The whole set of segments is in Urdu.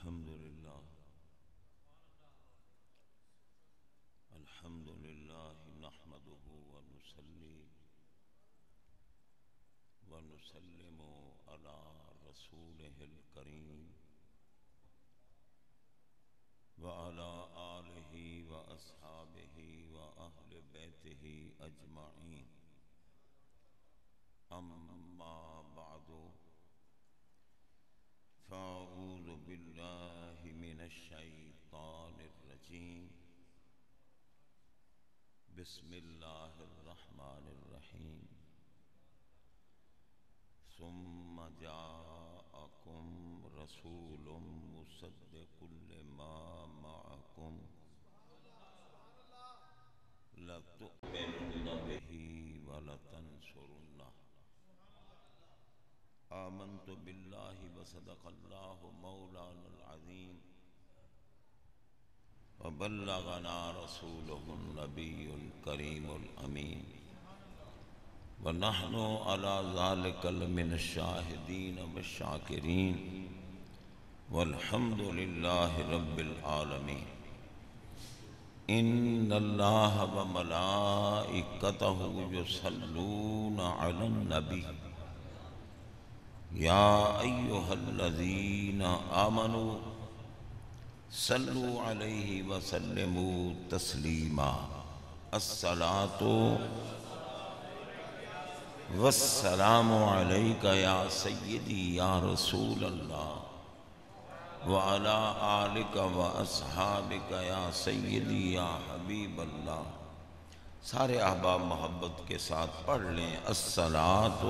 الحمد لله نحمده ونصلي ونسلم على رسوله الكريم وعلى آله وأصحابه وأهل بيته أجمعين. أما بعد، فأعوذ بالله من الشيطان الرجيم. بسم الله الرحمن الرحيم. ثم جاءكم رسول مصدق لما معكم لتؤمنن به ولتنصرنه. آمنت بالله وصدق الله مولانا العظيم وبلغنا رسوله النبي الكريم الأمين ونحن على ذلك لمن الشاهدين والشاكرين والحمد لله رب العالمين. إن الله وملائكته يصلون على النبي يا أيها الذين آمنوا صلوا عليه وسلموا تسليما. الصلاة والسلام عليك يا سيدي يا رسول الله وعلى آلك وأصحابك يا سيدي يا حبيب الله. سارے احباب محبت کے ساتھ پڑھ لیں الصلاة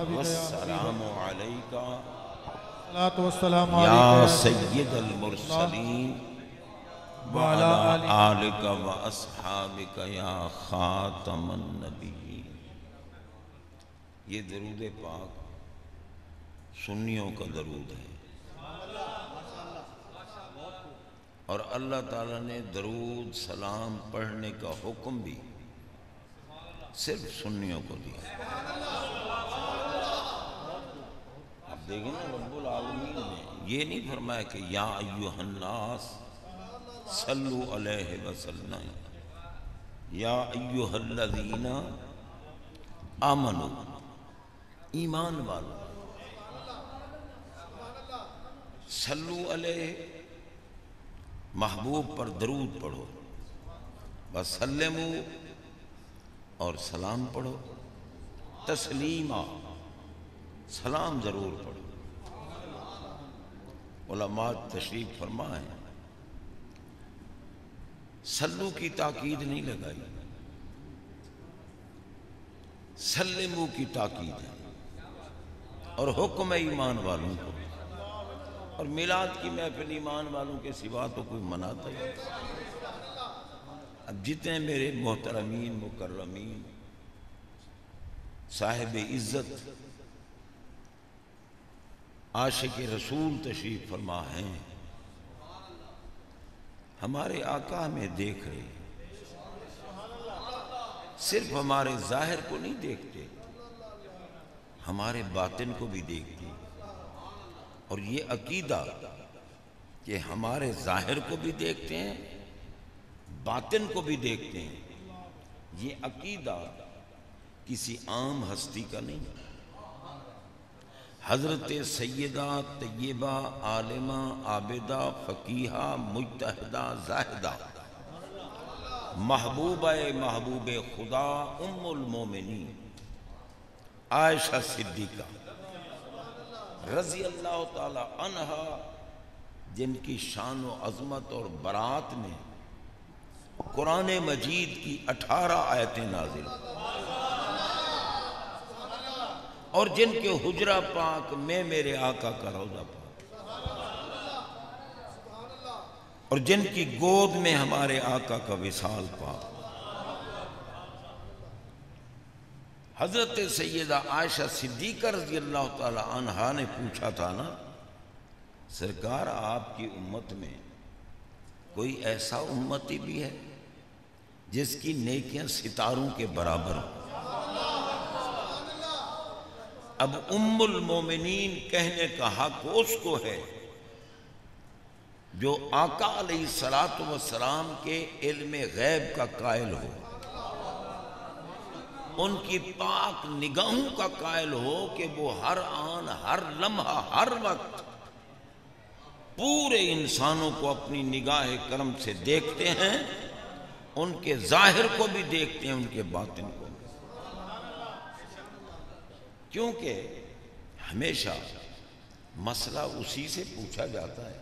والسلام عليك یا سید المرسلین وعلى آلك واصحابك یا خاتم النبیین. یہ درود پاک سنیوں کا درود ہے، اور اللہ تعالیٰ نے درود سلام پڑھنے کا حکم بھی صرف سنیوں کو دیا. اب دیکھیں نا، رب العالمین نے یہ نہیں فرمایا کہ یا ایوہ الناس صلو علیہ وسلم، یا ایوہ الذین آمنو، ایمان والو، صلو علیہ، محبوب پر درود پڑھو، وسلمو، اور سلام پڑھو، تسلیمہ، سلام ضرور پڑھو. علماء تشریف فرمائیں، سلو کی تاکید نہیں لگائی، سلمو کی تاکید ہے، اور حکم ایمان والوں کو. اور میلاد کی محفل ایمان والوں کے سوا تو کوئی مناتا ہی. اب جتنے میرے محترمین مکرمین صاحب عزت عاشق رسول تشریف فرما ہیں، ہمارے آقا ہمیں دیکھ رہے، صرف ہمارے ظاہر کو نہیں دیکھتے، ہمارے باطن کو بھی دیکھتے. اور یہ عقیدہ کہ ہمارے ظاہر کو بھی دیکھتے ہیں، باطن کو بھی دیکھتے ہیں، یہ عقیدہ کسی عام ہستی کا نہیں. حضرت سیدہ طیبہ عالمہ عابدہ فقیہہ مجتہدہ زاہدہ محبوبہ محبوب خدا ام المومنین عائشہ صدیقہ رضی اللہ تعالی عنہا، جن کی شان و عظمت اور برات میں قرآن مجید کی 18 آیتیں نازل، اور جن کے حجرہ پاک میں میرے آقا کا روضہ پاک، اور جن کی گود میں ہمارے آقا کا وصال پاک. حضرت سیدہ عائشہ صدیقہ رضی اللہ تعالی عنہا نے پوچھا تھا نا، سرکار آپ کی امت میں کوئی ایسا امتی بھی ہے جس کی نیکیاں ستاروں کے برابر ہوں؟ اب ام المومنین کہنے کا حق اس کو ہے جو آقا علیہ الصلوۃ والسلام کے علم غیب کا قائل ہو، ان کی پاک نگاہوں کا قائل ہو کہ وہ ہر آن، ہر لمحہ، ہر وقت پورے انسانوں کو اپنی نگاہ کرم سے دیکھتے ہیں، ان کے ظاہر کو بھی دیکھتے ہیں، ان کے باطن کو بھی۔ کیونکہ ہمیشہ مسئلہ اسی سے پوچھا جاتا ہے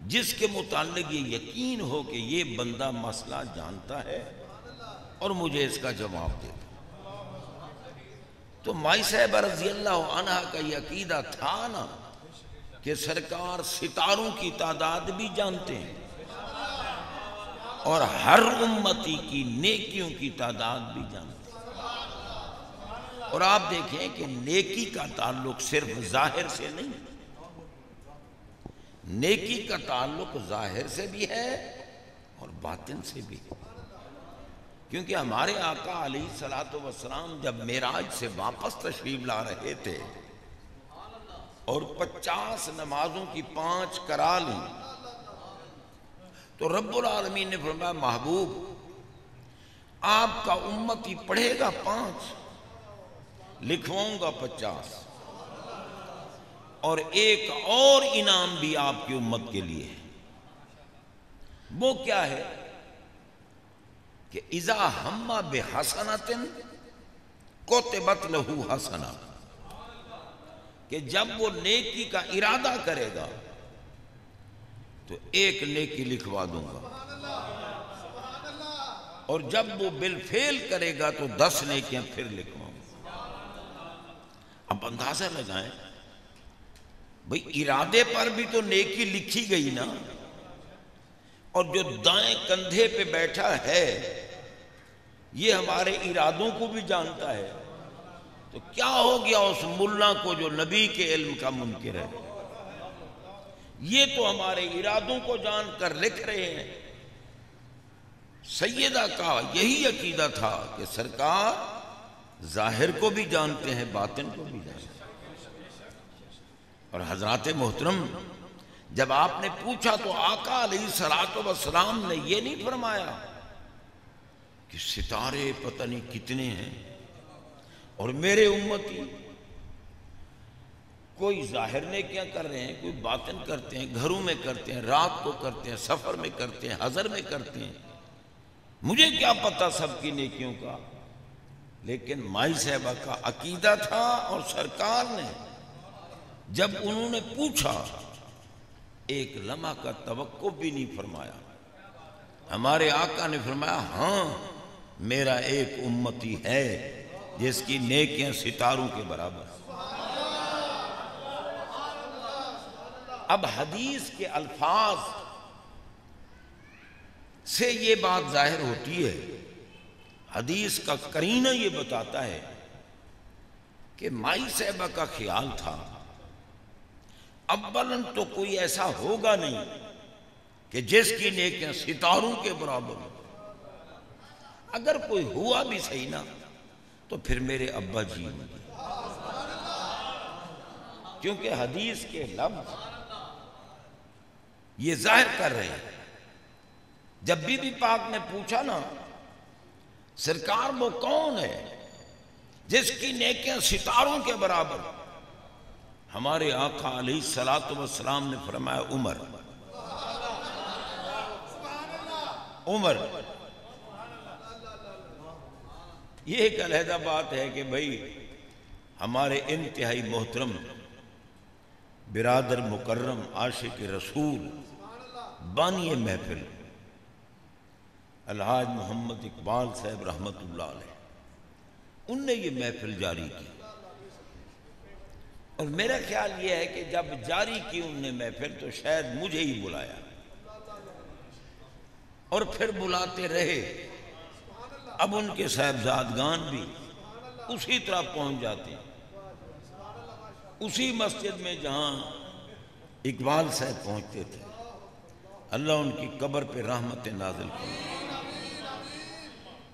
جس کے متعلق یہ یقین ہو کہ یہ بندہ مسئلہ جانتا ہے اور مجھے اس کا جواب دیتا۔ تو مائی صاحبہ رضی اللہ عنہ کا یہ عقیدہ تھا نا کہ سرکار ستاروں کی تعداد بھی جانتے ہیں اور ہر امتی کی نیکیوں کی تعداد بھی جانتے ہیں۔ اور آپ دیکھیں کہ نیکی کا تعلق صرف ظاہر سے نہیں، نیکی کا تعلق ظاہر سے بھی ہے اور باطن سے بھی ہے۔ کیونکہ ہمارے آقا علیہ الصلوۃ والسلام جب معراج سے واپس تشریف لا رہے تھے اور 50 نمازوں کی 5 کرا لیں تو رب العالمین نے فرمایا محبوب آپ کا امتی پڑھے گا 5، لکھواؤں گا 50، اور ایک اور انعام بھی آپ کی امت کے لیے ہے۔ وہ کیا ہے کہ اذا ہم بحسنۃ کتبت لہ حسنہ، کہ جب وہ نیکی کا ارادہ کرے گا تو ایک نیکی لکھوا دوں گا، اور جب وہ بالفعل کرے گا تو 10 نیکیاں پھر لکھواؤں گا۔ اب اندازہ لگائیں بھئی ارادے پر بھی تو نیکی لکھی گئی نا، اور جو دائیں کندھے پہ بیٹھا ہے یہ ہمارے ارادوں کو بھی جانتا ہے، تو کیا ہو گیا اس ملا کو جو نبی کے علم کا منکر ہے؟ یہ تو ہمارے ارادوں کو جان کر لکھ رہے ہیں۔ سیدہ کا یہی عقیدہ تھا کہ سرکار ظاہر کو بھی جانتے ہیں، باطن کو بھی جانتے ہیں۔ اور حضرات محترم جب آپ نے پوچھا تو آقا علیہ الصلوۃ والسلام نے یہ نہیں فرمایا کہ ستارے پتہ نہیں کتنے ہیں اور میرے امتی کوئی ظاہر نیکیاں کر رہے ہیں، کوئی باطن کرتے ہیں، گھروں میں کرتے ہیں، رات کو کرتے ہیں، سفر میں کرتے ہیں، حضر میں کرتے ہیں، مجھے کیا پتہ سب کی نیکیوں کا۔ لیکن مائی صاحبہ کا عقیدہ تھا، اور سرکار نے جب انہوں نے پوچھا ایک لمحہ کا توقف بھی نہیں فرمایا۔ ہمارے آقا نے فرمایا ہاں میرا ایک امتی ہے جس کی نیکیاں ستاروں کے برابر۔ اب حدیث کے الفاظ سے یہ بات ظاہر ہوتی ہے، حدیث کا قرینہ یہ بتاتا ہے کہ مائی صاحبہ کا خیال تھا اولاً تو کوئی ایسا ہوگا نہیں کہ جس کی نیکیاں ستاروں کے برابر ہوں۔ اگر کوئی ہوا بھی صحیح نا تو پھر میرے ابا جی ہوں گے، کیونکہ حدیث کے لفظ یہ ظاہر کر رہے ہیں۔ جب بی بی پاک نے پوچھا نا سرکار وہ کون ہے جس کی نیکیاں ستاروں کے برابر، ہمارے آقا علیہ الصلوۃ والسلام نے فرمایا عمر۔ عمر یہ ایک علیحدہ بات ہے کہ بھئی ہمارے انتہائی محترم برادر مکرم عاشق رسول بانی محفل الحاج محمد اقبال صاحب رحمت اللہ علیہ، ان نے یہ محفل جاری کی، اور میرا خیال یہ ہے کہ جب جاری کی ان نے محفل تو شاید مجھے ہی بلایا، اور پھر بلاتے رہے۔ اب ان کے صاحبزادگان بھی اسی طرح پہنچ جاتے ہیں، اسی مسجد میں جہاں اقبال صاحب پہنچتے تھے۔ اللہ ان کی قبر پہ رحمت نازل کرے۔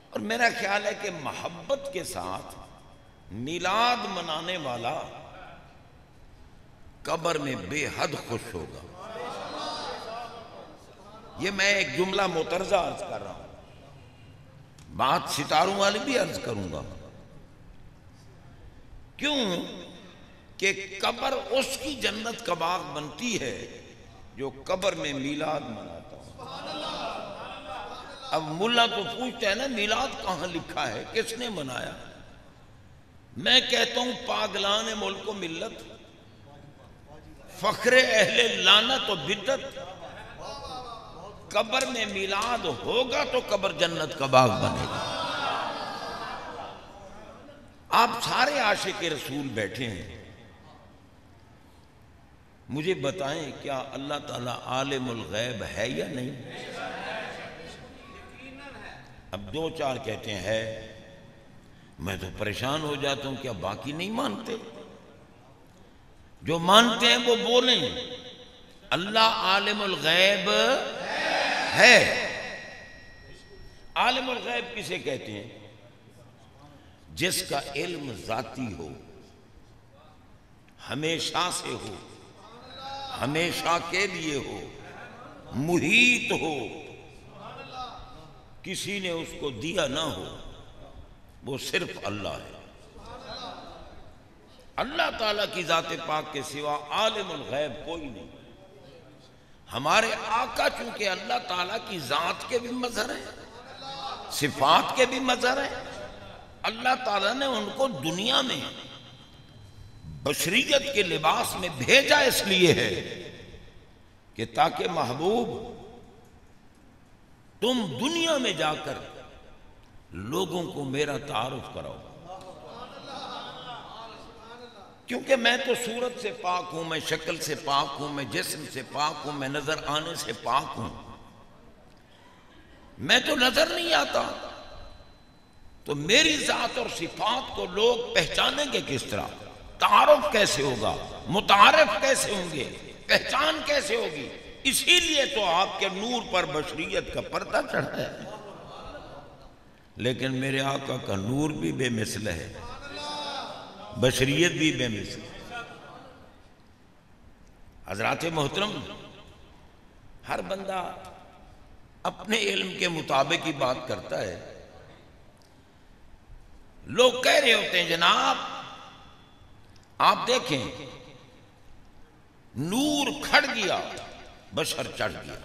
اور میرا خیال ہے کہ محبت کے ساتھ میلاد منانے والا قبر میں بے حد خوش ہوگا. یہ میں ایک جملہ مترجہ عرض کر رہا ہوں، بات ستاروں والی بھی عرض کروں گا. کیوں کہ قبر اس کی جنت کا باغ بنتی ہے جو قبر میں میلاد مناتا ہوں. اب ملا تو پوچھتا ہے نا میلاد کہاں لکھا ہے، کس نے منایا؟ میں کہتا ہوں پاگلان ملک و ملت، فخر اہل لعنت و بدت، قبر میں میلاد ہوگا تو قبر جنت کا باغ بنے گا. آپ سارے عاشق رسول بیٹھے ہیں، مجھے بتائیں کیا اللہ تعالیٰ عالم الغیب ہے یا نہیں؟ اب دو چار کہتے ہیں ہے، میں تو پریشان ہو جاتا ہوں، کیا باقی نہیں مانتے؟ جو مانتے ہیں وہ بولیں اللہ عالم الغیب ہے. عالم الغیب کسے کہتے ہیں؟ جس کا علم ذاتی ہو، ہمیشہ سے ہو، ہمیشہ کے لیے ہو، محیط ہو، کسی نے اس کو دیا نہ ہو، وہ صرف اللہ ہے. اللہ تعالیٰ کی ذات پاک کے سوا عالم الغیب کوئی نہیں. ہمارے آقا چونکہ اللہ تعالیٰ کی ذات کے بھی مظہر ہیں، صفات کے بھی مظہر ہیں، اللہ تعالیٰ نے ان کو دنیا میں بشریت کے لباس میں بھیجا اس لیے ہے کہ تاکہ محبوب تم دنیا میں جا کر لوگوں کو میرا تعارف کراؤ. کیونکہ میں تو صورت سے پاک ہوں، میں شکل سے پاک ہوں، میں جسم سے پاک ہوں، میں نظر آنے سے پاک ہوں، میں تو نظر نہیں آتا. تو میری ذات اور صفات کو لوگ پہچانیں گے کس طرح؟ تعارف کیسے ہوگا؟ متعارف کیسے ہوں گے؟ پہچان کیسے ہوگی؟ اسی لیے تو آپ کے نور پر بشریت کا پردہ چڑھا ہے. لیکن میرے آقا کا نور بھی بے مثل ہے، بشریت بھی بے مثل. حضرات محترم، ہر بندہ اپنے علم کے مطابق ہی بات کرتا ہے. لوگ کہہ رہے ہوتے ہیں جناب آپ دیکھیں نور کھڑ گیا، بشر چڑھ گیا.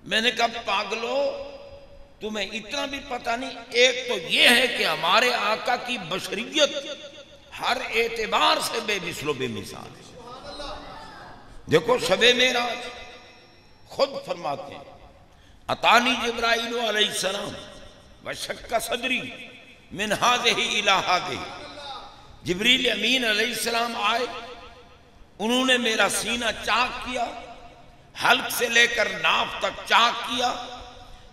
میں نے کہا پاگلو تمہیں اتنا بھی پتہ نہیں. ایک تو یہ ہے کہ ہمارے آقا کی بشریت ہر اعتبار سے بے مثل و بے مثال ہے. دیکھو شب معراج خود فرماتے ہیں اتانی جبرائیل علیہ السلام وشق صدری من ہذہ الی ہذہ. جبریل امین علیہ السلام آئے، انہوں نے میرا سینہ چاک کیا، حلق سے لے کر ناف تک چاک کیا.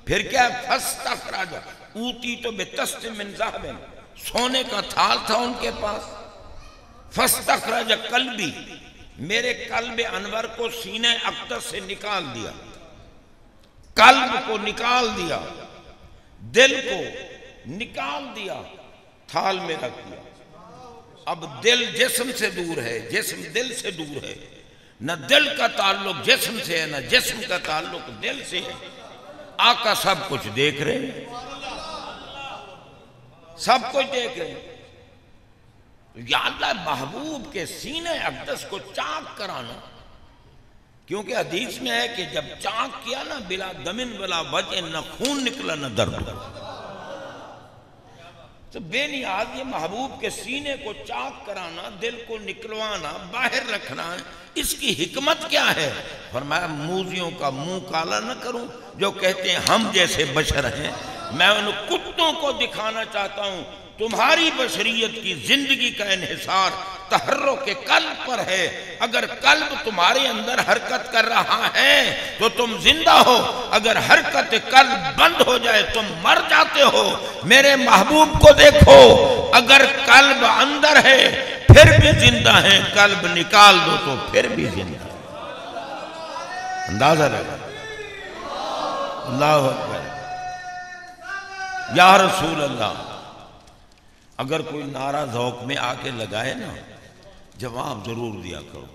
پھر کیا فاستخرج اوتیت بطست من ذہب، سونے کا تھال تھا ان کے پاس. فاستخرج قلبی، میرے قلب انور کو سینہ اقدس سے نکال دیا، قلب کو نکال دیا، دل کو نکال دیا، تھال میں رکھ دیا. اب دل جسم سے دور ہے، جسم دل سے دور ہے. نہ دل کا تعلق جسم سے ہے، نہ جسم کا تعلق دل سے ہے. آقا سب کچھ دیکھ رہے ہیں، سب کچھ دیکھ رہے ہیں. یا اللہ محبوب کے سینے اقدس کو چاک کرانا، کیونکہ حدیث میں ہے کہ جب چاک کیا نا بلا دمن بلا وجہ، نہ خون نکلا نہ درد. تو بے نیاز یہ محبوب کے سینے کو چاک کرانا، دل کو نکلوانا، باہر رکھنا، اس کی حکمت کیا ہے؟ فرمایا موذیوں کا منہ کالا نہ کروں جو کہتے ہیں ہم جیسے بشر ہیں. میں ان کتوں کو دکھانا چاہتا ہوں تمہاری بشریت کی زندگی کا انحصار تحرک قلب پر ہے. اگر قلب تمہارے اندر حرکت کر رہا ہے تو تم زندہ ہو، اگر حرکت قلب بند ہو جائے تم مر جاتے ہو. میرے محبوب کو دیکھو، اگر قلب اندر ہے پھر بھی زندہ ہیں، قلب نکال دو تو پھر بھی زندہ ہے. اندازہ لگا. اللہ اکبر. یا رسول اللہ، اگر کوئی نعرہ ذوق میں آ کے لگائے نا جواب ضرور دیا کرو،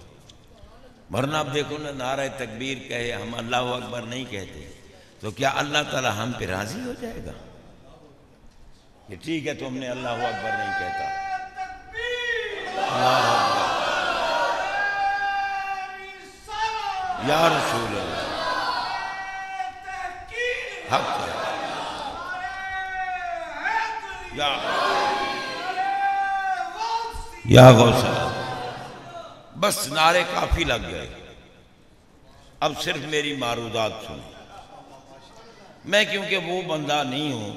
ورنہ اب دیکھو نا نعرہ تکبیر کہے ہم اللہ اکبر نہیں کہتے تو کیا اللہ تعالی ہم پہ راضی ہو جائے گا کہ ٹھیک ہے تم نے اللہ اکبر نہیں کہتا؟ اللہ اکبر یا رسول اللہ، حق ہے یا غوث اللہ، بس نعرے کافی لگ گئے، اب صرف میری معروضات سنیں۔ میں کیونکہ وہ بندہ نہیں ہوں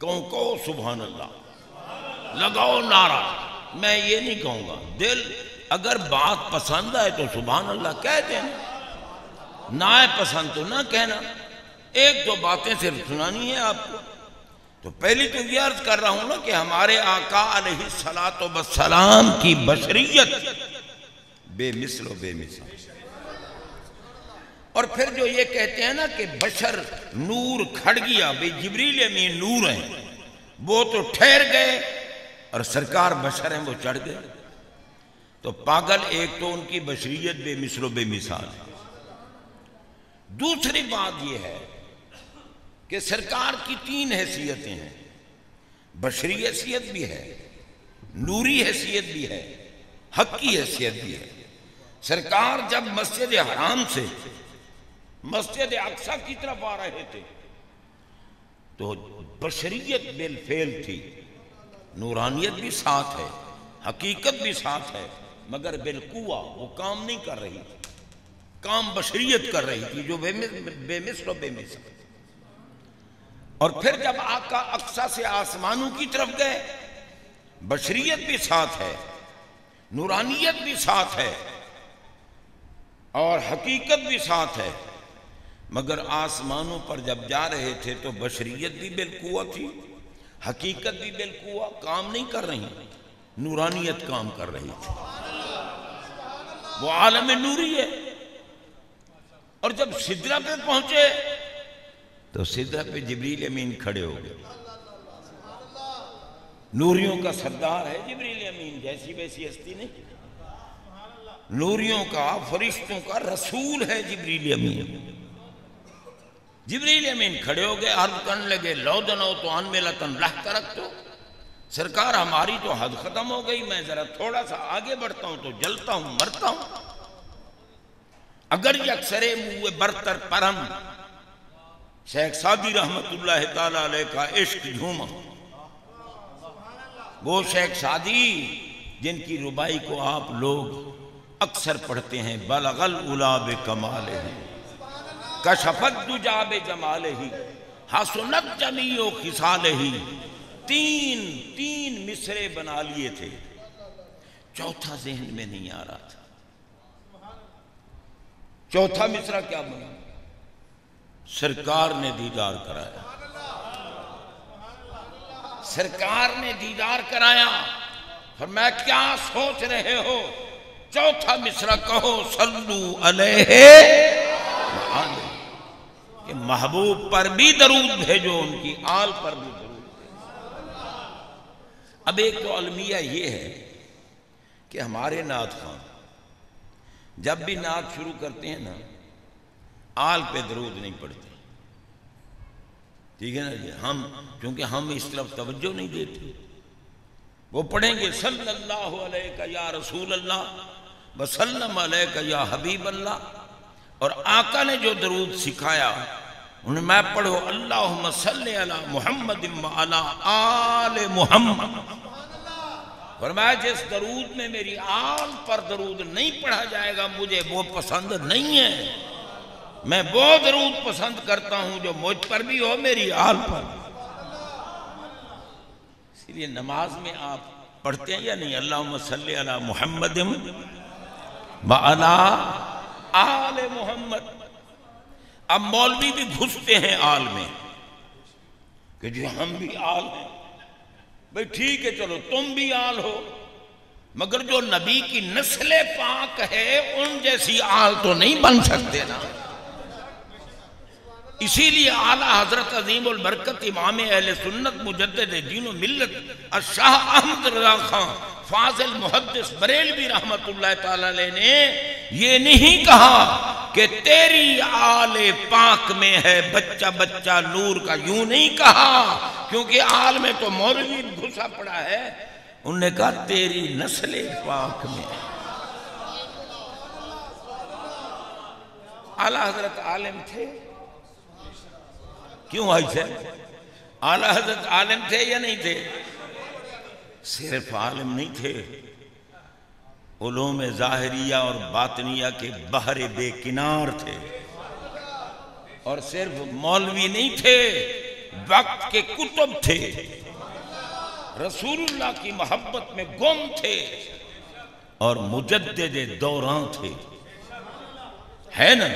کہو سبحان اللہ، لگاؤ نعرہ، میں یہ نہیں کہوں گا۔ دل اگر بات پسند آئے تو سبحان اللہ کہہ دینا، نہ پسند تو نہ کہنا۔ ایک دو باتیں صرف سنانی ہے آپ کو۔ تو پہلی تو یہ عرض کر رہا ہوں نا کہ ہمارے آقا علیہ السلام کی بشریت بے مثل و بے مثال، اور پھر جو یہ کہتے ہیں نا کہ بشر نور کھڑ گیا، بھئی جبریل امین نور ہیں، وہ تو ٹھہر گئے اور سرکار بشر ہیں وہ چڑھ گئے۔ تو پاگل ایک تو ان کی بشریت بے مثل و بے مثال ہے۔ دوسری بات یہ ہے کہ سرکار کی تین حیثیتیں ہیں، بشری حیثیت بھی ہے، نوری حیثیت بھی ہے، حق کی حیثیت بھی ہے۔ سرکار جب مسجد حرام سے مسجد اقصی کی طرف آ رہے تھے تو بشریت بالفعل تھی، نورانیت بھی ساتھ ہے، حقیقت بھی ساتھ ہے، مگر بالقوہ وہ کام نہیں کر رہی تھی، کام بشریت کر رہی تھی جو بے مثل و بے مثال۔ اور پھر جب آقا اقصی سے آسمانوں کی طرف گئے، بشریت بھی ساتھ ہے، نورانیت بھی ساتھ ہے اور حقیقت بھی ساتھ ہے، مگر آسمانوں پر جب جا رہے تھے تو بشریت بھی بالقوہ تھی، حقیقت بھی بالقوہ، کام نہیں کر رہی، نورانیت کام کر رہی تھی، وہ عالم نوری ہے۔ اور جب سدرہ پہ پہنچے تو سدرہ پہ جبریل امین کھڑے ہو گئے، نوریوں کا سردار ہے جبریل امین، جیسی ویسی ہستی نہیں، نوریوں کا فرشتوں کا رسول ہے جبریل امین۔ جبریل امین کھڑے ہو گئے، عرض کرنے لگے لو دنو تو ان ملتن رہ ترک تو، سرکار ہماری تو حد ختم ہو گئی، میں ذرا تھوڑا سا آگے بڑھتا ہوں تو جلتا ہوں مرتا ہوں۔ اگر یکسرے منہ برتر پرم، شیخ سعدی رحمت اللہ تعالیٰ علیہ کا عشق جھوما، وہ شیخ سعدی جن کی ربائی کو آپ لوگ اکثر پڑھتے ہیں، بلغ العلا بکمالہ کشفت دجا بجمالہ حسنت جمیع خصالہ، تین مصرے بنا لیے تھے، چوتھا ذہن میں نہیں آ رہا تھا۔ چوتھا مصرع کیا بنا؟ سرکار نے دیدار کرایا، سرکار نے دیدار کرایا، فرمایا کیا سوچ رہے ہو؟ چوتھا مصرع کہو صلو علیہ کہ محبوب پر بھی درود بھیجو، ان کی آل پر بھی درود بھیجو۔ اب ایک تو المیہ یہ ہے کہ ہمارے نعت خان جب بھی نعت شروع کرتے ہیں نا آل پہ درود نہیں پڑھتے، ٹھیک ہے نا جی؟ چونکہ ہم اس طرف توجہ نہیں دیتے، وہ پڑھیں گے صلی اللہ علیہ یا رسول اللہ وسلم علیہ یا حبیب اللہ، اور آقا نے جو درود سکھایا انہیں میں پڑھو اللہم صلی علی محمد وعلی آل محمد، فرمایا جس درود میں میری آل پر درود نہیں پڑھا جائے گا مجھے وہ پسند نہیں ہے، میں وہ درود پسند کرتا ہوں جو مجھ پر بھی ہو میری آل پر۔ اس لیے نماز میں آپ پڑھتے ہیں یا نہیں اللہم صلی علی محمد وعلی آل محمد؟ اب مولوی بھی گھستے ہیں آل میں کہ جی ہم بھی آل ہیں، بھئی ٹھیک ہے چلو تم بھی آل ہو، مگر جو نبی کی نسل پاک ہے ان جیسی آل تو نہیں بن سکتے نا۔ اسی لیے اعلیٰ حضرت عظیم البرکت امام اہل سنت مجدد دین و ملت الشاہ احمد رضا خان فاضل محدث بریلوی رحمت اللہ تعالی علیہ نے یہ نہیں کہا کہ تیری آل پاک میں ہے بچہ بچہ نور کا، یوں نہیں کہا، کیونکہ آل میں تو مولوی گھسا پڑا ہے، انہوں نے کہا تیری نسل پاک میں ہے۔ اعلیٰ حضرت عالم تھے، کیوں آئی تھے؟ اعلیٰ حضرت عالم تھے یا نہیں تھے؟ صرف عالم نہیں تھے، علوم ظاہریہ اور باطنیہ کے بحر بے کنار تھے، اور صرف مولوی نہیں تھے، وقت کے کتب تھے، رسول اللہ کی محبت میں گم تھے، اور مجدد دوران تھے، ہے نا؟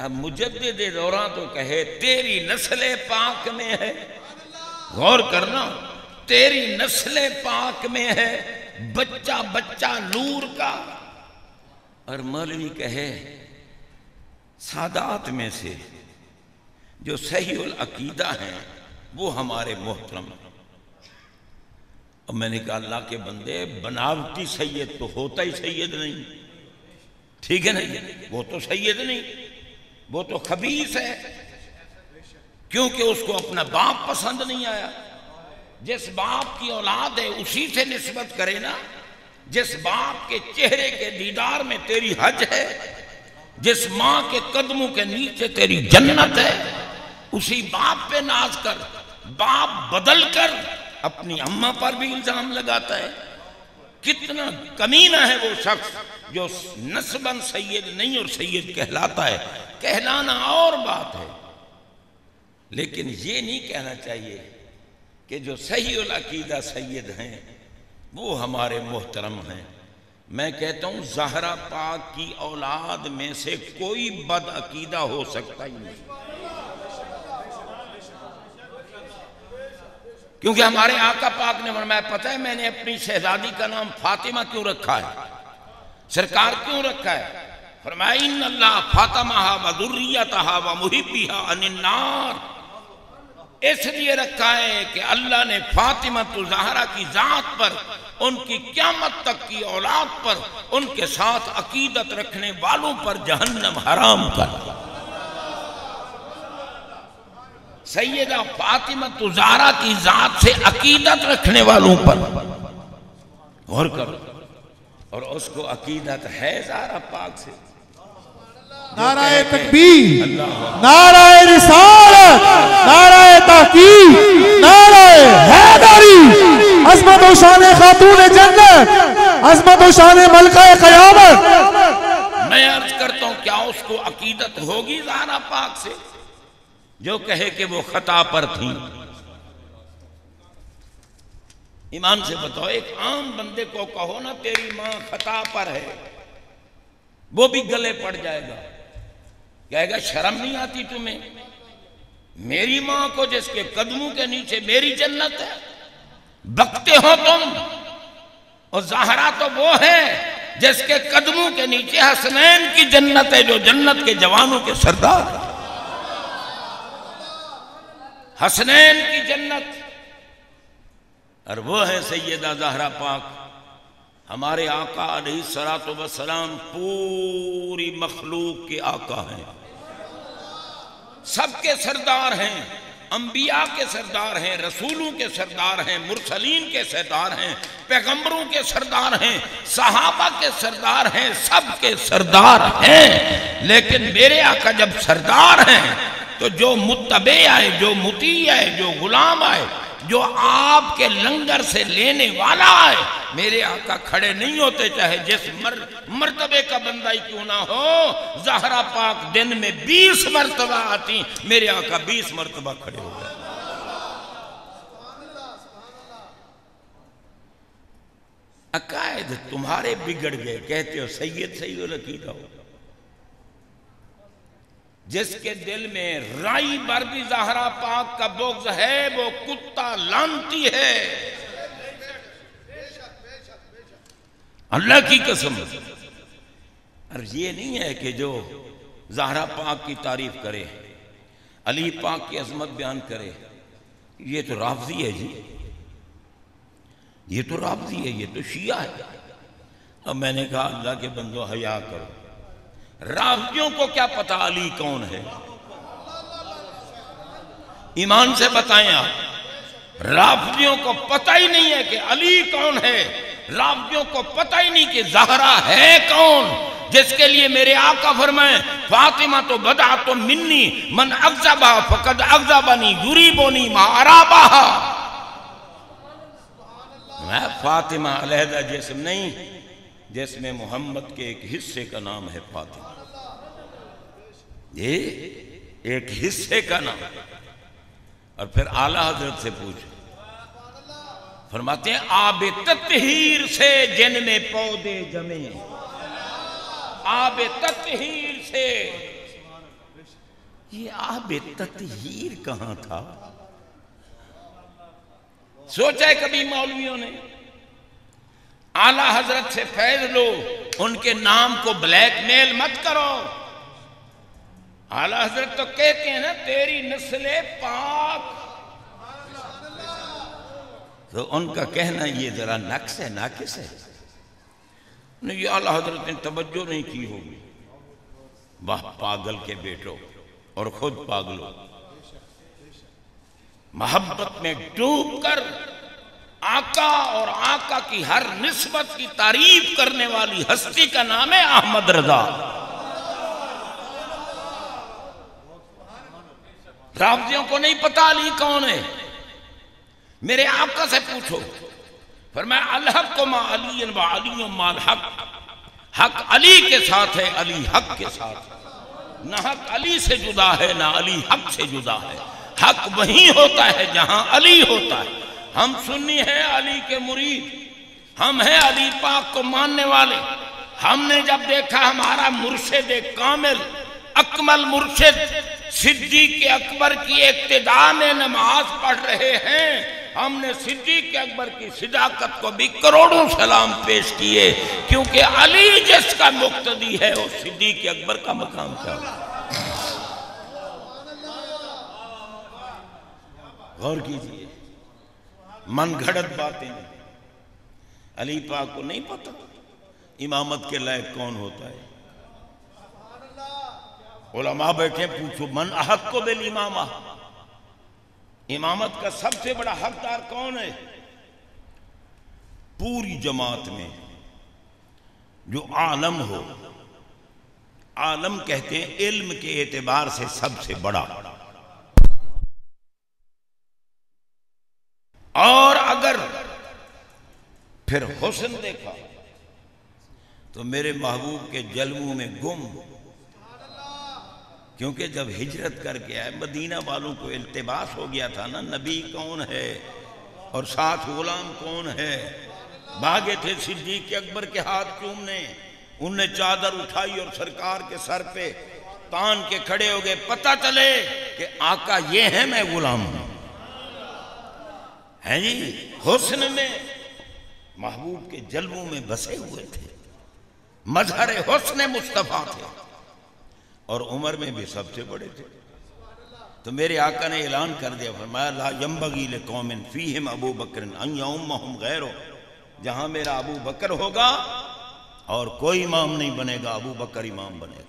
اب مجدد دوران تو کہے تیری نسل پاک میں ہے، غور کرنا، تیری نسل پاک میں ہے بچہ بچہ نور کا، اور مولوی کہے سادات میں سے جو صحیح العقیدہ ہیں وہ ہمارے محترم ہیں۔ اور میں نے کہا اللہ کے بندے، بناوٹی سید تو ہوتا ہی سید نہیں، ٹھیک ہے نا؟ وہ تو سید نہیں، وہ تو خبیث ہے، کیونکہ اس کو اپنا باپ پسند نہیں آیا۔ جس باپ کی اولاد ہے اسی سے نسبت کرے نا، جس باپ کے چہرے کے دیدار میں تیری حج ہے، جس ماں کے قدموں کے نیچے تیری جنت ہے، اسی باپ پہ ناز کر۔ باپ بدل کر اپنی اماں پر بھی الزام لگاتا ہے۔ کتنا کمینہ ہے وہ شخص جو نسباً سید نہیں اور سید کہلاتا ہے۔ کہلانا اور بات ہے، لیکن یہ نہیں کہنا چاہیے کہ جو صحیح العقیدہ سید ہیں وہ ہمارے محترم ہیں۔ میں کہتا ہوں زہرا پاک کی اولاد میں سے کوئی بد عقیدہ ہو سکتا ہی نہیں، کیونکہ ہمارے آقا پاک نے فرمایا، پتہ ہے میں نے اپنی شہزادی کا نام فاطمہ کیوں رکھا ہے، سرکار کیوں رکھا ہے؟ فرمایا ان اللہ فاطمہا وذریتہا ومحبہا عن النار، اس لیے رکھا ہے کہ اللہ نے فاطمہ الزہرا کی ذات پر، ان کی قیامت تک کی اولاد پر، ان کے ساتھ عقیدت رکھنے والوں پر جہنم حرام کر۔ سیدہ فاطمہ الزہرا کی ذات سے عقیدت رکھنے والوں پر غور کرو، اور اس کو عقیدت ہے زہرا پاک سے۔ نعرہ تکبیر، نعرہ رسالت، نعرہ تحقیق، نعرہ حیدری، عظمت و شان خاتون جنت، عظمت و شان ملکہ قیامت۔ میں عرض کرتا ہوں کیا اس کو عقیدت ہوگی زہرا پاک سے جو کہے کہ وہ خطا پر تھیں؟ ایمان سے بتاؤ، ایک عام بندے کو کہو نا تیری ماں خطا پر ہے، وہ بھی گلے پڑ جائے گا، کہے گا شرم نہیں آتی تمہیں؟ میری ماں کو جس کے قدموں کے نیچے میری جنت ہے، بکتے ہو تم؟ اور زہرا تو وہ ہے جس کے قدموں کے نیچے حسنین کی جنت ہے، جو جنت کے جوانوں کے سردار، حسنین کی جنت، اور وہ ہے سیدہ زہرا پاک۔ ہمارے آقا علیہ السلام پوری مخلوق کے آقا ہیں، سب کے سردار ہیں، انبیاء کے سردار ہیں، رسولوں کے سردار ہیں، مرسلین کے سردار ہیں، پیغمبروں کے سردار ہیں، صحابہ کے سردار ہیں، سب کے سردار ہیں۔ لیکن میرے آقا جب سردار ہیں تو جو متبع آئے، جو مطیع آئے، جو غلام آئے، جو آپ کے لنگر سے لینے والا آئے، میرے آقا کھڑے نہیں ہوتے، چاہے جس مرتبے کا بندہ ہی کیوں نہ ہو۔ زہرا پاک دن میں 20 مرتبہ آتی، میرے آقا 20 مرتبہ کھڑے ہو گئے۔ عقائد تمہارے بگڑ گئے، کہتے ہو سید صحیح العقیدہ ہو، جس کے دل میں رائی بر بھی زہرا پاک کا بغض ہے وہ کتا لانتی ہے، اللہ کی قسم۔ اور یہ نہیں ہے کہ جو زہرا پاک کی تعریف کرے علی پاک کی عظمت بیان کرے، یہ تو رافضی ہے جی، یہ تو رافضی ہے، یہ تو شیعہ ہے۔ اب میں نے کہا اللہ کے بندو حیا کرو، رافضیوں کو کیا پتہ علی کون ہے؟ ایمان سے بتائیں آپ، رافضیوں کو پتہ ہی نہیں ہے کہ علی کون ہے، رافضیوں کو پتہ ہی نہیں کہ زہرا ہے کون، جس کے لیے میرے آقا فرمائیں فاطمہ تو بدعت منی من اغضبہ فقد اغضبنی یریبنی ما ارابہ۔ میں فاطمہ علیحدہ جسم نہیں، جس میں محمد کے ایک حصے کا نام ہے فاطمہ، یہ ایک حصے کا نام۔ اور پھر اعلیٰ حضرت سے پوچھو، فرماتے ہیں آب تطہیر سے جن میں پودے جمے، آب تطہیر سے۔ یہ آب تطہیر کہاں تھا؟ سوچا ہے کبھی مولویوں نے؟ اعلیٰ حضرت سے فیض لو، ان کے نام کو بلیک میل مت کرو۔ اعلیٰ حضرت تو کہتے ہیں نا تیری نسل پاک، تو ان کا کہنا یہ ذرا نقص ہے، ناقص ہے۔ نہیں، یہ اعلیٰ حضرت نے توجہ نہیں کی ہوگی۔ واہ پاگل کے بیٹو، اور خود پاگلو، محبت میں ڈوب کر آقا اور آقا کی ہر نسبت کی تعریف کرنے والی ہستی کا نام ہے احمد رضا۔ رافضیوں کو نہیں پتا علی کون ہے، میرے آقا سے پوچھو، فرمایا الحق ما علی و علی ما الحق، حق علی کے ساتھ ہے، علی حق کے ساتھ ہے، نہ حق علی سے جدا ہے نہ علی حق سے جدا ہے، حق وہیں ہوتا ہے جہاں علی ہوتا ہے۔ ہم سنی ہیں علی کے مرید، ہم ہیں علی پاک کو ماننے والے۔ ہم نے جب دیکھا ہمارا مرشد کامل اکمل مرشد صدیق اکبر کی اقتداء میں نماز پڑھ رہے ہیں، ہم نے صدیق اکبر کی صداقت کو بھی کروڑوں سلام پیش کیے، کیونکہ علی جس کا مقتدی ہے وہ صدیق اکبر کا مقام کیا ہوگا؟ غور کیجئے، من گھڑت باتیں علی پاک کو نہیں پتا امامت کے لائق کون ہوتا ہے۔ علماء بیٹھے پوچھو من احق کو بالامامہ، امامت کا سب سے بڑا حقدار کون ہے؟ پوری جماعت میں جو عالم ہو، عالم کہتے ہیں علم کے اعتبار سے سب سے بڑا، اور اگر پھر حسن دیکھا تو میرے محبوب کے جلووں میں گم، کیونکہ جب ہجرت کر کے آئے مدینہ والوں کو التباس ہو گیا تھا نا نبی کون ہے اور ساتھ غلام کون ہے، بھاگے تھے صدیق اکبر کے ہاتھ چومنے، انہوں نے چادر اٹھائی اور سرکار کے سر پہ تان کے کھڑے ہو گئے، پتہ چلے کہ آقا یہ ہے میں غلام ہوں، ہیں جی حسن میں محبوب کے جلووں میں بسے ہوئے تھے، مظہر حسن مصطفیٰ تھے، اور عمر میں بھی سب سے بڑے تھے۔ تو میرے آقا نے اعلان کر دیا، فرمایا لا ینبغی لقوم فیہم ابو بکر ان یؤمہم غیرہ، جہاں میرا ابو بکر ہوگا اور کوئی امام نہیں بنے گا، ابو بکر امام بنے گا۔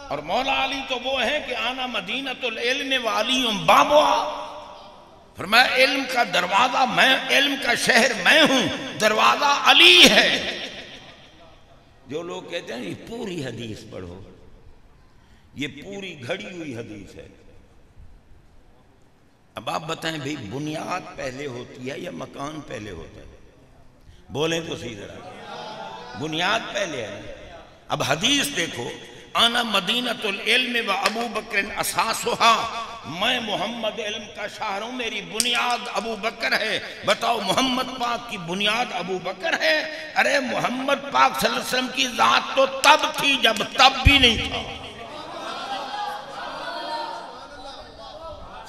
اور مولا علی تو وہ ہیں کہ آنا مدینۃ العلم وعلی بابها، فرمایا علم کا دروازہ میں، علم کا شہر میں ہوں، دروازہ علی ہے۔ جو لوگ کہتے ہیں یہ پوری حدیث پڑھو، یہ پوری گھڑی ہوئی حدیث ہے، اب آپ بتائیں بھئی بنیاد پہلے ہوتی ہے یا مکان پہلے ہوتا ہے؟ بولیں تو صحیح ذرا، بنیاد پہلے ہے۔ اب حدیث دیکھو، انا مدینۃ العلم و ابو بکر اساسہا، میں محمد علم کا شہر ہوں، میری بنیاد ابو بکر ہے۔ بتاؤ محمد پاک کی بنیاد ابو بکر ہے؟ ارے محمد پاک صلی اللہ علیہ وسلم کی ذات تو تب تھی جب تب بھی نہیں تھا،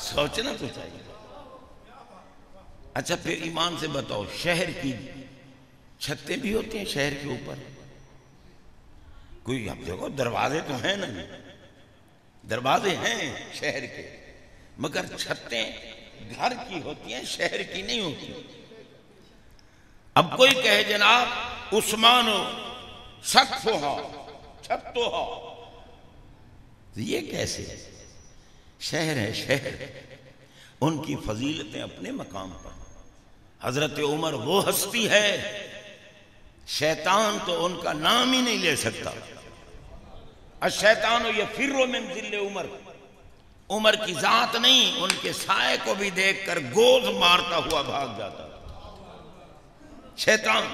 سوچنا تو چاہیے۔ اچھا پھر ایمان سے بتاؤ، شہر کی چھتیں بھی ہوتی ہیں شہر کے اوپر؟ کوئی اب دیکھو دروازے تو ہیں نا، دروازے ہیں شہر کے، مگر چھتیں گھر کی ہوتی ہیں، شہر کی نہیں ہوتی۔ اب کوئی کہے جناب عثمانو سقفھا چھتھا، یہ کیسے؟ شہر ہے شہر، ان کی فضیلتیں اپنے مقام پر۔ حضرت عمر وہ ہستی ہے، شیطان تو ان کا نام ہی نہیں لے سکتا۔ الشیطان یفر من ذل عمر، عمر کی ذات نہیں، ان کے سائے کو بھی دیکھ کر گوز مارتا ہوا بھاگ جاتا شیطان۔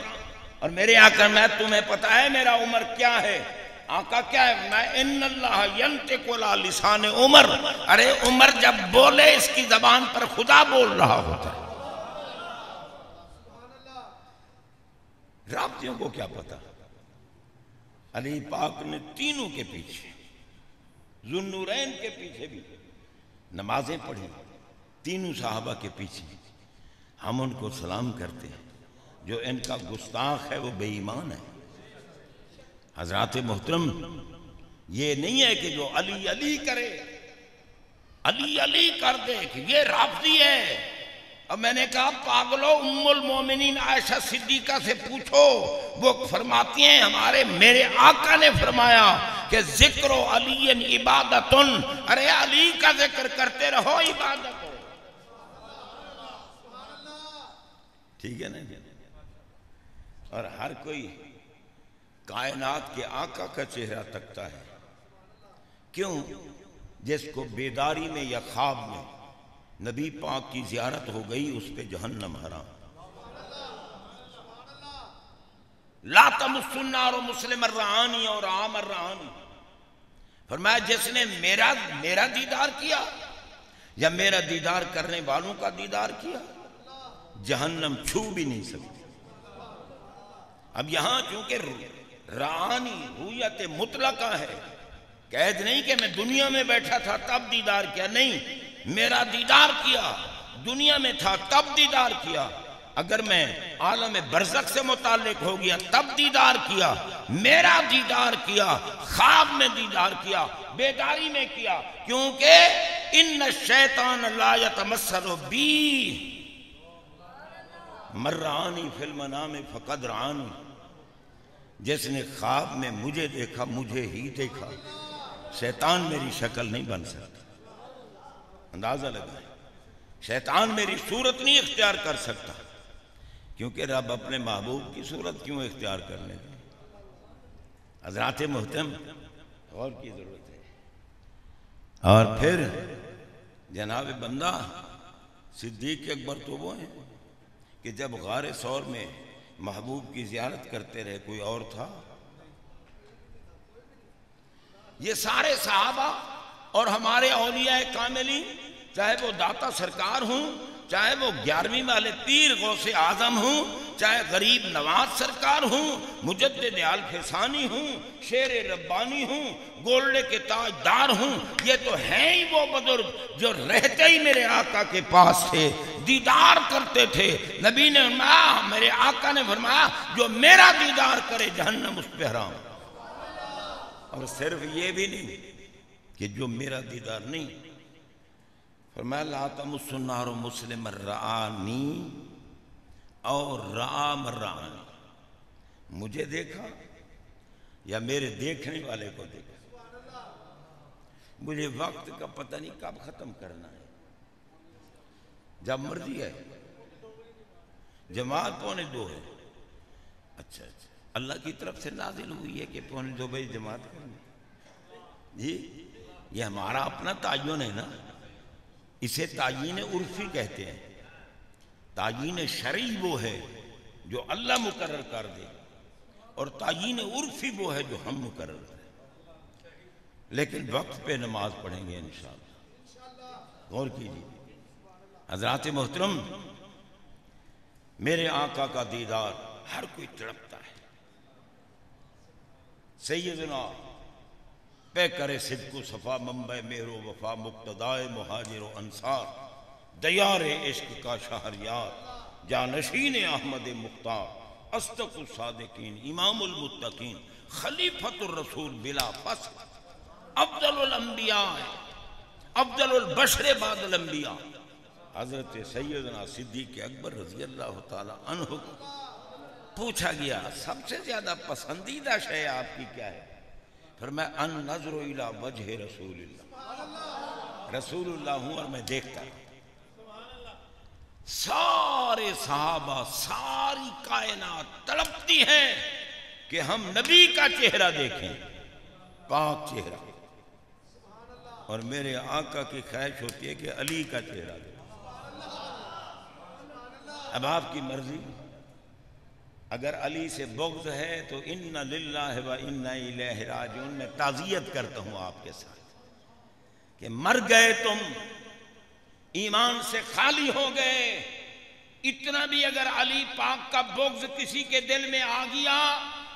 اور میرے آقا میں تمہیں پتہ ہے میرا عمر کیا ہے؟ آقا کیا ہے؟ میں ان اللہ ینطق علی لسان عمر، ارے عمر جب بولے اس کی زبان پر خدا بول رہا ہوتا ہے۔ رابطیوں کو کیا پتا؟ علی پاک نے تینوں کے پیچھے، ذوالنورین کے پیچھے بھی نمازیں پڑھی، تینوں صحابہ کے پیچھے۔ ہم ان کو سلام کرتے ہیں، جو ان کا گستاخ ہے وہ بے ایمان ہے۔ حضرات محترم، یہ نہیں ہے کہ جو علی علی کرے، علی علی کر دے کہ یہ رافضی ہے۔ اب میں نے کہا پاگلو، ام المومنین عائشہ صدیقہ سے پوچھو، وہ فرماتی ہیں میرے آقا نے فرمایا کہ ذکر علی عبادتن، ارے علی کا ذکر کرتے رہو، عبادت ہو۔ ٹھیک ہے نا؟ اور ہر کوئی کائنات کے آقا کا چہرہ تکتا ہے، کیوں؟ جس کو بیداری میں یا خواب میں نبی پاک کی زیارت ہو گئی، اس پہ جہنم حرام۔ لا تمس النار مسلم الرعانی اور عام الرعانی، فرمایا جس نے میرا دیدار کیا یا میرا دیدار کرنے والوں کا دیدار کیا، جہنم چھو بھی نہیں سکتی۔ اب یہاں چونکہ رعانی رویت مطلقہ ہے، قید نہیں کہ میں دنیا میں بیٹھا تھا تب دیدار کیا، نہیں، میرا دیدار کیا، دنیا میں تھا تب دیدار کیا، اگر میں عالم برزخ سے متعلق ہو گیا تب دیدار کیا، میرا دیدار کیا، خواب میں دیدار کیا، بیداری میں کیا، کیونکہ ان الشیطان لا یتمثل بی من رآنی فی المنام فقد رآنی، جس نے خواب میں مجھے دیکھا مجھے ہی دیکھا۔ شیطان میری شکل نہیں بن سکتا، اندازہ لگائیں، شیطان میری صورت نہیں اختیار کر سکتا، کیونکہ رب اپنے محبوب کی صورت کیوں اختیار کر لیں گے؟ حضرات محترم، غور کی ضرورت ہے۔ اور پھر جناب بندہ صدیق اکبر تو وہ ہیں کہ جب غار ثور میں محبوب کی زیارت کرتے رہے، کوئی اور تھا؟ یہ سارے صحابہ اور ہمارے اولیاء کاملین، چاہے وہ داتا سرکار ہوں، چاہے وہ 11ویں والے پیر غوث اعظم ہوں، چاہے غریب نواز سرکار ہوں، مجدد الفسانی ہوں، شیر ربانی ہوں، گولڈے کے تاجدار ہوں، یہ تو ہیں ہی وہ بزرگ جو رہتے ہی میرے آقا کے پاس تھے، دیدار کرتے تھے۔ نبی نے فرمایا، میرے آقا نے فرمایا جو میرا دیدار کرے جہنم اس پہ حرام۔ اور صرف یہ بھی نہیں کہ جو میرا دیدار نہیں، فرمایا لا تمس النار مسلم الرعانی اور رعام الرعانی، مجھے دیکھا یا میرے دیکھنے والے کو دیکھا، مجھے وقت کا پتہ نہیں کب ختم کرنا ہے، جب مرضی ہے۔ جماعت 1:45 ہے، اچھا اللہ کی طرف سے نازل ہوئی ہے کہ 1:45 بجے جماعت کرنی، جی یہ ہمارا اپنا تعین ہے نا، اسے تعین عرفی کہتے ہیں۔ تعین شرعی وہ ہے جو اللہ مقرر کر دے، اور تعین عرفی وہ ہے جو ہم مقرر کریں۔ لیکن وقت پہ نماز پڑھیں گے انشاءاللہ، غور کیجیے حضرات محترم۔ میرے آقا کا دیدار ہر کوئی تڑپتا ہے۔ سیدنا پہ کرے صدق و صفا، منبع مہر و وفا، مقتدائے مہاجر و انصار، دیار عشق کا شہریار، جانشین احمد مختار، اصدق الصادقین، امام المتقین، خلیفۃ الرسول بلا فصل۔ افضل الانبیاء ہے، افضل البشر بعد الانبیاء۔ حضرت سیدنا صدیق اکبر رضی اللہ تعالی عنہ کو پوچھا گیا سب سے زیادہ پسندیدہ شے آپ کی کیا ہے؟ فرمایا ان نظر الی وجہ رسول اللہ، رسول اللہ ہوں اور میں دیکھتا ہوں۔ سارے صحابہ، ساری کائنات تڑپتی ہیں کہ ہم نبی کا چہرہ دیکھیں، پاک چہرہ، اور میرے آقا کی خواہش ہوتی ہے کہ علی کا چہرہ دیکھیں۔ اب آپ کی مرضی، اگر علی سے بغض ہے تو انا للہ و انا الیہ راجعون، میں تعزیت کرتا ہوں آپ کے ساتھ کہ مر گئے تم، ایمان سے خالی ہو گئے۔ اتنا بھی اگر علی پاک کا بغض کسی کے دل میں آ گیا،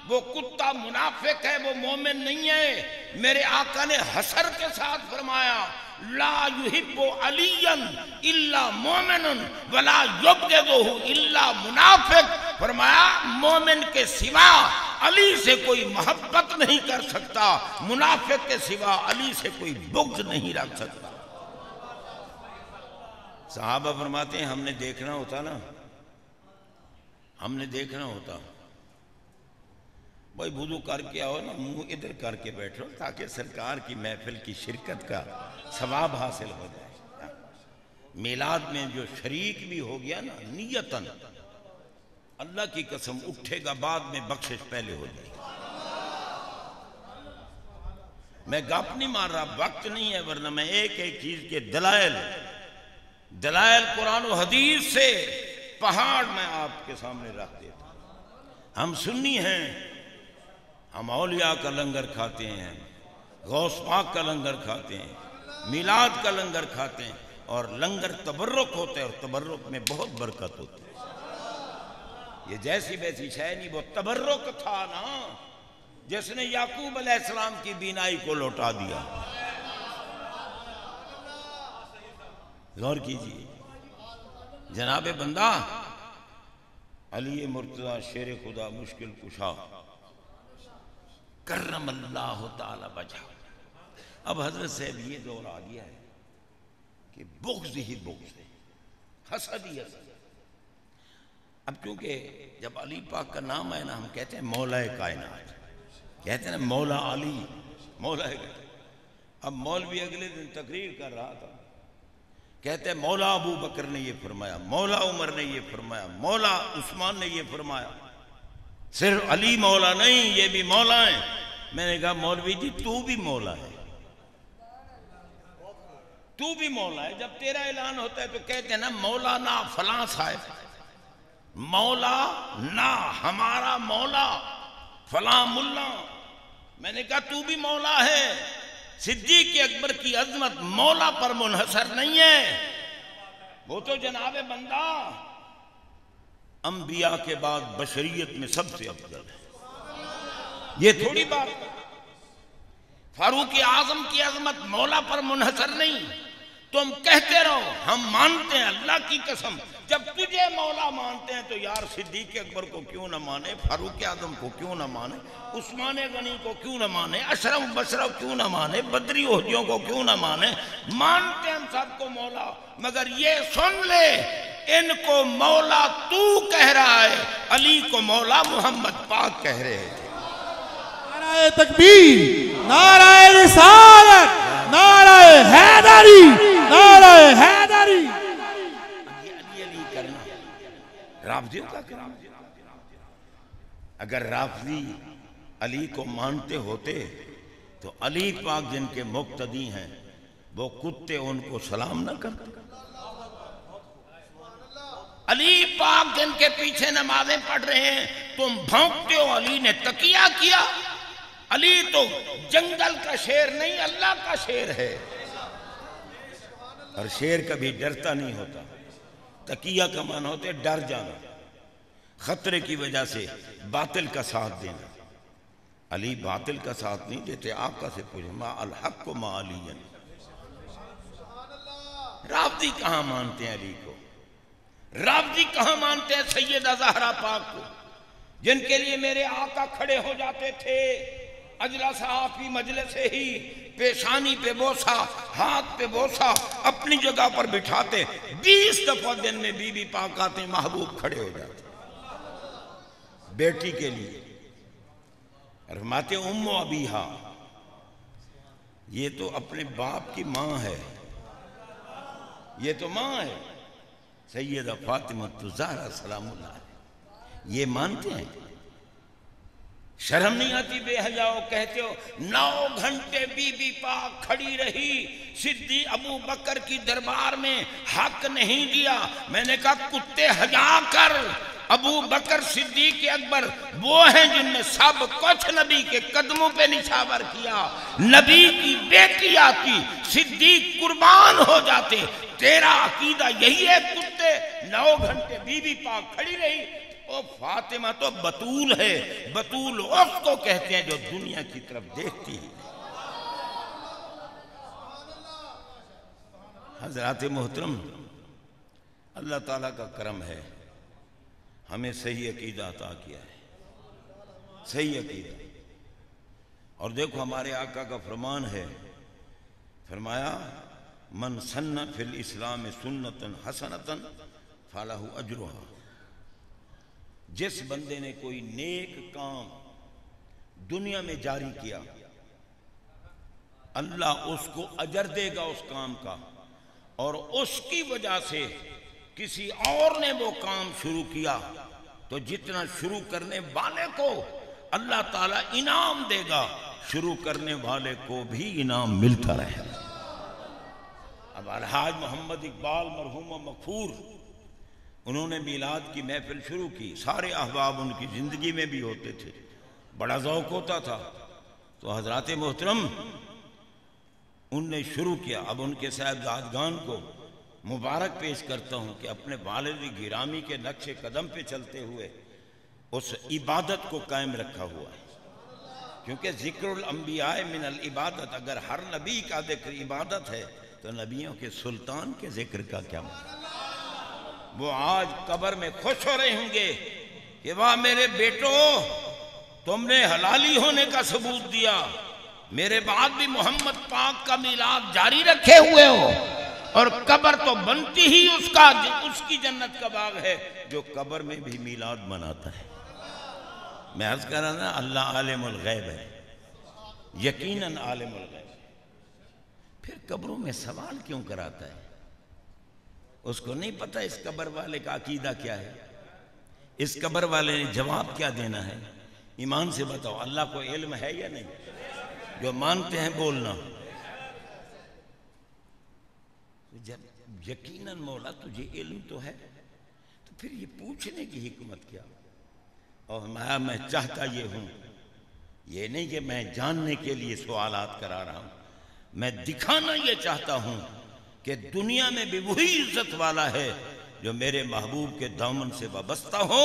وہ کتا منافق ہے، وہ مومن نہیں ہے۔ میرے آقا نے حسر کے ساتھ فرمایا لا یحب علیا الا مومن ولا یبغضہ الا منافق۔ فرمایا مومن کے سوا علی سے کوئی محبت نہیں کر سکتا، منافق کے سوا علی سے کوئی بغض نہیں رکھ سکتا۔ صحابہ فرماتے ہیں ہم نے دیکھنا ہوتا نا، ہم نے دیکھنا ہوتا، بھائی وضو کر کے آؤ نا، منہ ادھر کر کے بیٹھو تاکہ سرکار کی محفل کی شرکت کا ثواب حاصل ہو جائے۔ میلاد میں جو شریک بھی ہو گیا نا نیتاً، اللہ کی قسم اٹھے گا بعد میں بخشش پہلے ہو جائے گی۔ میں گپ نہیں مار رہا، وقت نہیں ہے، ورنہ میں ایک ایک چیز کے دلائل قرآن و حدیث سے پہاڑ میں آپ کے سامنے رکھ دیتا ہوں۔ ہم سنی ہیں، ہم اولیاء کا لنگر کھاتے ہیں، غوث پاک کا لنگر کھاتے ہیں، میلاد کا لنگر کھاتے ہیں، اور لنگر تبرک ہوتا ہے، اور تبرک میں بہت برکت ہوتی ہے۔ یہ جیسی ویسی شے نہیں، وہ تبرک تھا نا جس نے یعقوب علیہ السلام کی بینائی کو لوٹا دیا۔ غور کیجیے جناب بندہ، علی مرتضی شیر خدا مشکل کشا کرم اللہ تعالی وجہ۔ اب حضرت صاحب یہ دور آ گیا ہے کہ بغض ہی بغض ہے، حسد ہی حسد۔ اب کیونکہ جب علی پاک کا نام ہے نا، ہم کہتے ہیں مولا کائنات، کہتے ہیں نا مولا علی، مولا کائنات۔ اب مولوی اگلے دن تقریر کر رہا تھا، کہتے ہیں مولا ابو بکر نے یہ فرمایا، مولا عمر نے یہ فرمایا، مولا عثمان نے یہ فرمایا، صرف علی مولا نہیں یہ بھی مولا ہیں۔ میں نے کہا مولوی جی تو بھی مولا ہے، تو بھی مولا ہے۔ جب تیرا اعلان ہوتا ہے تو کہتے ہیں نا مولانا فلاں صاحب، مولا نا ہمارا مولا فلاں ملا۔ میں نے کہا تو بھی مولا ہے۔ صدیق اکبر کی عظمت مولا پر منحصر نہیں ہے، وہ تو جناب بندہ انبیاء کے بعد بشریت میں سب سے افضل ہے۔ یہ تھوڑی بات، فاروق اعظم کی عظمت مولا پر منحصر نہیں۔ تم کہتے رہو ہم مانتے ہیں، اللہ کی قسم جب تجھے مولا مانتے ہیں تو یار صدیق اکبر کو کیوں نہ مانے، فاروق اعظم کو کیوں نہ مانے، عثمان غنی کو کیوں نہ مانے، اشرف بشرف کیوں نہ مانے، بدری احدیوں کو کیوں نہ مانے۔ مانتے ہیں سب کو مولا، مگر یہ سن لے ان کو مولا تو کہہ رہا ہے، علی کو مولا محمد پاک کہہ رہے ہیں۔ نعرہ تکبیر، نعرہ رسالت، نعرہ حیدری، نعرہ حیدری۔ علی کرنا رافضیوں کا کرنا۔ اگر رافضی علی کو مانتے ہوتے تو علی پاک جن کے مقتدی ہیں وہ کتے ان کو سلام نہ کرتے۔ علی پاک جن کے پیچھے نمازیں پڑھ رہے ہیں تم بھونکتے ہو علی نے تقیہ کیا۔ علی تو جنگل کا شیر نہیں، اللہ کا شیر ہے، اور شیر کبھی ڈرتا نہیں ہوتا۔ تقیہ کا معنی ہوتا ہے ڈر جانا، خطرے کی وجہ سے باطل کا ساتھ دینا۔ علی باطل کا ساتھ نہیں دیتے، آقا سے پوچھو ما الحق ما علی۔ رافضی کہاں مانتے ہیں علی کو؟ رافضی کہاں مانتے ہیں سیدہ زہرا پاک کو، جن کے لیے میرے آقا کھڑے ہو جاتے تھے اجلس فی مجلس ہی، پیشانی پہ بوسا، ہاتھ پہ بوسا، اپنی جگہ پر بٹھاتے، 20 دفعہ دن میں بی بی پاک آتے، محبوب کھڑے ہو جاتے بیٹی کے لیے۔ فرماتے ام ابیہا، یہ تو اپنے باپ کی ماں ہے، یہ تو ماں ہے، سیدہ فاطمہ الزہرا سلام اللہ علیہ، یہ مانتے ہیں؟ شرم نہیں آتی بے حیاؤ؟ کہتے ہو 9 گھنٹے بی بی پاک کھڑی رہی، صدیق ابو بکر کی دربار میں حق نہیں دیا۔ میں نے کہا کتے حیا کر، ابو بکر صدیق اکبر وہ ہیں جن نے سب کچھ نبی کے قدموں پہ نچھاور کیا، نبی کی بیٹی آتی، صدیق قربان ہو جاتے، تیرا عقیدہ یہی ہے کتے 9 گھنٹے بی بی پاک کھڑی رہی؟ او فاطمہ تو بطول ہے، بطول اس کو کہتے ہیں جو دنیا کی طرف دیکھتی ہے۔ حضرات محترم، اللہ تعالیٰ کا کرم ہے، ہمیں صحیح عقیدہ عطا کیا ہے، صحیح عقیدہ۔ اور دیکھو ہمارے آقا کا فرمان ہے، فرمایا من سن فی الاسلام سنتا حسنتا فلہ اجرہا، جس بندے نے کوئی نیک کام دنیا میں جاری کیا اللہ اس کو اجر دے گا اس کام کا، اور اس کی وجہ سے کسی اور نے وہ کام شروع کیا تو جتنا شروع کرنے والے کو اللہ تعالیٰ انعام دے گا، شروع کرنے والے کو بھی انعام ملتا رہے۔ اب الحاج محمد اقبال مرحوم و مغفور، انہوں نے میلاد کی محفل شروع کی، سارے احباب ان کی زندگی میں بھی ہوتے تھے، بڑا ذوق ہوتا تھا، تو حضرات محترم ان نے شروع کیا۔ اب ان کے صاحبزادگان کو مبارک پیش کرتا ہوں کہ اپنے والد گرامی کے نقش قدم پہ چلتے ہوئے اس عبادت کو قائم رکھا ہوا ہے، کیونکہ ذکر الانبیاء من العبادت، اگر ہر نبی کا ذکر عبادت ہے تو نبیوں کے سلطان کے ذکر کا کیا مطلب؟ وہ آج قبر میں خوش ہو رہے ہوں گے کہ واہ میرے بیٹو، تم نے حلالی ہونے کا ثبوت دیا، میرے بعد بھی محمد پاک کا میلاد جاری رکھے ہوئے ہو، اور قبر تو بنتی ہی اس کی جنت کا باغ ہے جو قبر میں بھی میلاد مناتا ہے۔ میں عرض کر رہا نا، اللہ عالم الغیب ہے، یقیناً عالم الغیب۔ پھر قبروں میں سوال کیوں کراتا ہے؟ اس کو نہیں پتہ اس قبر والے کا عقیدہ کیا ہے، اس قبر والے نے جواب کیا دینا ہے؟ ایمان سے بتاؤ، اللہ کو علم ہے یا نہیں؟ جو مانتے ہیں بولنا۔ جب یقیناً مولا تجھے علم تو ہے، تو پھر یہ پوچھنے کی حکمت کیا؟ اور میں چاہتا یہ ہوں، یہ نہیں کہ میں جاننے کے لیے سوالات کرا رہا ہوں، میں دکھانا یہ چاہتا ہوں کہ دنیا میں بھی وہی عزت والا ہے جو میرے محبوب کے دامن سے وابستہ ہو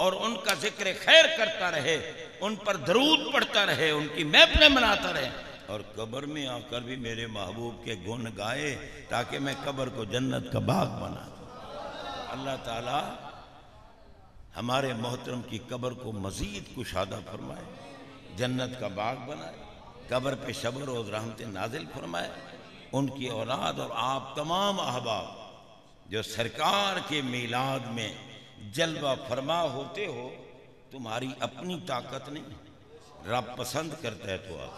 اور ان کا ذکر خیر کرتا رہے، ان پر درود پڑھتا رہے، ان کی محفلیں مناتا رہے، اور قبر میں آ کر بھی میرے محبوب کے گن گائے، تاکہ میں قبر کو جنت کا باغ بنا دوں۔ اللہ تعالی ہمارے محترم کی قبر کو مزید کشادہ فرمائے، جنت کا باغ بنائے، قبر پہ شب و روز رحمت نازل فرمائے۔ ان کی اولاد اور آپ تمام احباب جو سرکار کے میلاد میں جلوہ فرما ہوتے ہو، تمہاری اپنی طاقت نہیں، رب پسند کرتا ہے تو آپ،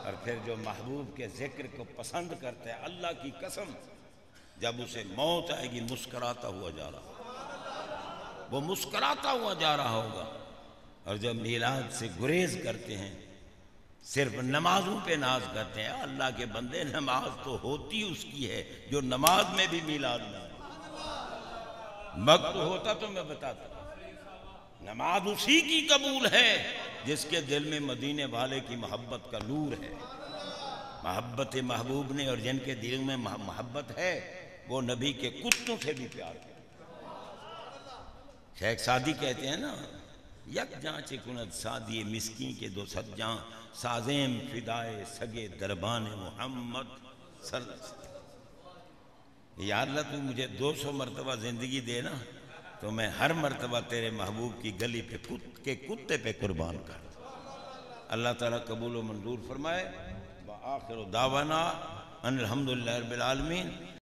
اور پھر جو محبوب کے ذکر کو پسند کرتا ہے، اللہ کی قسم جب اسے موت آئے گی مسکراتا ہوا جا رہا ہوگا، وہ مسکراتا ہوا جا رہا ہوگا۔ اور جب میلاد سے گریز کرتے ہیں، صرف نمازوں پہ ناز کرتے ہیں، اللہ کے بندے نماز تو ہوتی اس کی ہے جو نماز میں بھی میلاد نہ ہو۔ وقت ہوتا تو میں بتاتا، نماز اسی کی قبول ہے جس کے دل میں مدینے والے کی محبت کا نور ہے، محبت محبوب نے، اور جن کے دل میں محبت ہے وہ نبی کے کتوں سے بھی پیار کرتے۔ شیخ سعدی کہتے ہیں نا، یک جاں چکند سادی مسکین کے 200 جاں، سازیم فدائے سگے دربان محمد صلی اللہ علیہ وسلم۔ یا اللہ تو مجھے 200 مرتبہ زندگی دینا تو میں ہر مرتبہ تیرے محبوب کی گلی پہ کتے پہ قربان کر دوں۔ اللہ تعالیٰ قبول و منظور فرمائے۔ وآخر دعوانا ان الحمدللہ رب العالمین۔